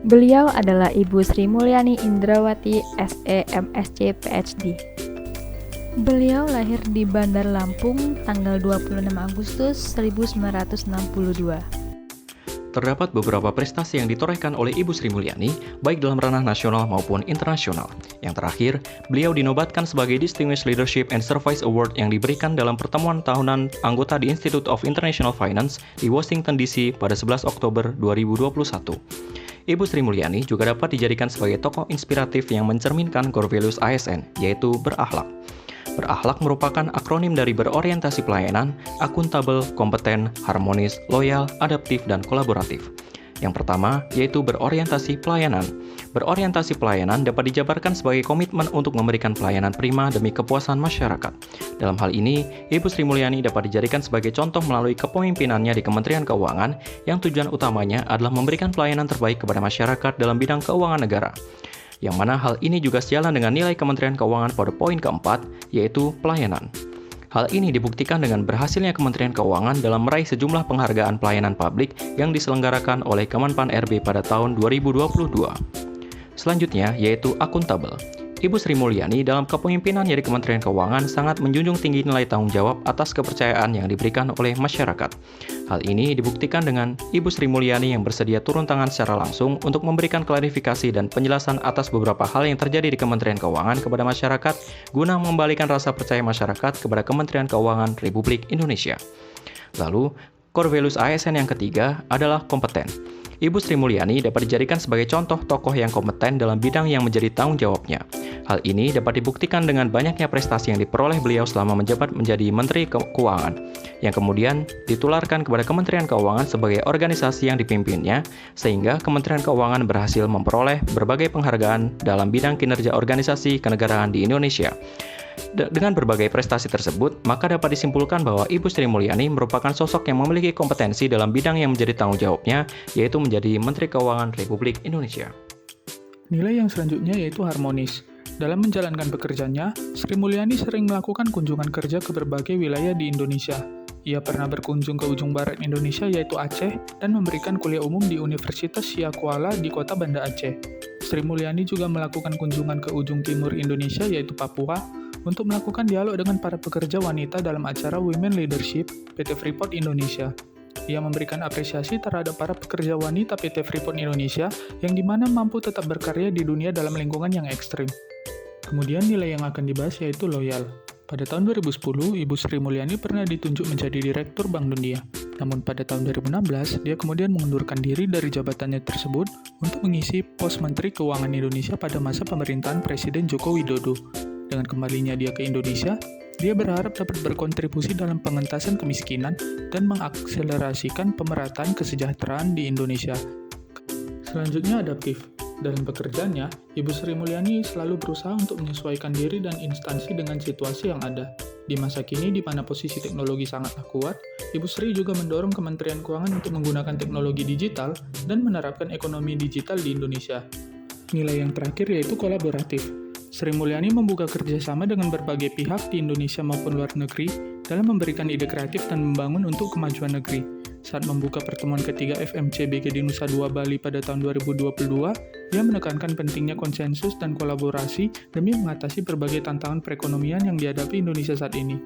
Beliau adalah Ibu Sri Mulyani Indrawati, SE, MSc, PhD. Beliau lahir di Bandar Lampung tanggal 26 Agustus 1962. Terdapat beberapa prestasi yang ditorehkan oleh Ibu Sri Mulyani, baik dalam ranah nasional maupun internasional. Yang terakhir, beliau dinobatkan sebagai Distinguished Leadership and Service Award yang diberikan dalam pertemuan tahunan anggota di Institute of International Finance di Washington DC pada 11 Oktober 2021. Ibu Sri Mulyani juga dapat dijadikan sebagai tokoh inspiratif yang mencerminkan core values ASN, yaitu berakhlak. Berakhlak merupakan akronim dari berorientasi pelayanan, akuntabel, kompeten, harmonis, loyal, adaptif, dan kolaboratif. Yang pertama, yaitu berorientasi pelayanan. Berorientasi pelayanan dapat dijabarkan sebagai komitmen untuk memberikan pelayanan prima demi kepuasan masyarakat. Dalam hal ini, Ibu Sri Mulyani dapat dijadikan sebagai contoh melalui kepemimpinannya di Kementerian Keuangan yang tujuan utamanya adalah memberikan pelayanan terbaik kepada masyarakat dalam bidang keuangan negara. Yang mana hal ini juga sejalan dengan nilai Kementerian Keuangan pada poin keempat, yaitu pelayanan. Hal ini dibuktikan dengan berhasilnya Kementerian Keuangan dalam meraih sejumlah penghargaan pelayanan publik yang diselenggarakan oleh Kemenpan RB pada tahun 2022. Selanjutnya, yaitu akuntabel. Ibu Sri Mulyani dalam kepemimpinannya di Kementerian Keuangan sangat menjunjung tinggi nilai tanggung jawab atas kepercayaan yang diberikan oleh masyarakat. Hal ini dibuktikan dengan Ibu Sri Mulyani yang bersedia turun tangan secara langsung untuk memberikan klarifikasi dan penjelasan atas beberapa hal yang terjadi di Kementerian Keuangan kepada masyarakat guna mengembalikan rasa percaya masyarakat kepada Kementerian Keuangan Republik Indonesia. Lalu, core values ASN yang ketiga adalah kompeten. Ibu Sri Mulyani dapat dijadikan sebagai contoh tokoh yang kompeten dalam bidang yang menjadi tanggung jawabnya. Hal ini dapat dibuktikan dengan banyaknya prestasi yang diperoleh beliau selama menjabat menjadi Menteri Keuangan, yang kemudian ditularkan kepada Kementerian Keuangan sebagai organisasi yang dipimpinnya, sehingga Kementerian Keuangan berhasil memperoleh berbagai penghargaan dalam bidang kinerja organisasi kenegaraan di Indonesia. Dengan berbagai prestasi tersebut, maka dapat disimpulkan bahwa Ibu Sri Mulyani merupakan sosok yang memiliki kompetensi dalam bidang yang menjadi tanggung jawabnya, yaitu menjadi Menteri Keuangan Republik Indonesia. Nilai yang selanjutnya yaitu harmonis. Dalam menjalankan pekerjaannya, Sri Mulyani sering melakukan kunjungan kerja ke berbagai wilayah di Indonesia. Ia pernah berkunjung ke ujung barat Indonesia yaitu Aceh dan memberikan kuliah umum di Universitas Syakuala di kota Banda Aceh. Sri Mulyani juga melakukan kunjungan ke ujung timur Indonesia yaitu Papua untuk melakukan dialog dengan para pekerja wanita dalam acara Women Leadership PT Freeport Indonesia. Ia memberikan apresiasi terhadap para pekerja wanita PT Freeport Indonesia yang dimana mampu tetap berkarya di dunia dalam lingkungan yang ekstrim. Kemudian nilai yang akan dibahas yaitu loyal. Pada tahun 2010, Ibu Sri Mulyani pernah ditunjuk menjadi Direktur Bank Dunia. Namun pada tahun 2016, dia kemudian mengundurkan diri dari jabatannya tersebut untuk mengisi pos Menteri Keuangan Indonesia pada masa pemerintahan Presiden Joko Widodo. Dengan kembalinya dia ke Indonesia, dia berharap dapat berkontribusi dalam pengentasan kemiskinan dan mengakselerasikan pemerataan kesejahteraan di Indonesia. Selanjutnya adaptif. Dalam pekerjaannya, Ibu Sri Mulyani selalu berusaha untuk menyesuaikan diri dan instansi dengan situasi yang ada. Di masa kini, di mana posisi teknologi sangatlah kuat, Ibu Sri juga mendorong Kementerian Keuangan untuk menggunakan teknologi digital dan menerapkan ekonomi digital di Indonesia. Nilai yang terakhir yaitu kolaboratif. Sri Mulyani membuka kerjasama dengan berbagai pihak di Indonesia maupun luar negeri dalam memberikan ide kreatif dan membangun untuk kemajuan negeri. Saat membuka pertemuan ketiga FMCBG di Nusa Dua Bali pada tahun 2022, ia menekankan pentingnya konsensus dan kolaborasi demi mengatasi berbagai tantangan perekonomian yang dihadapi Indonesia saat ini.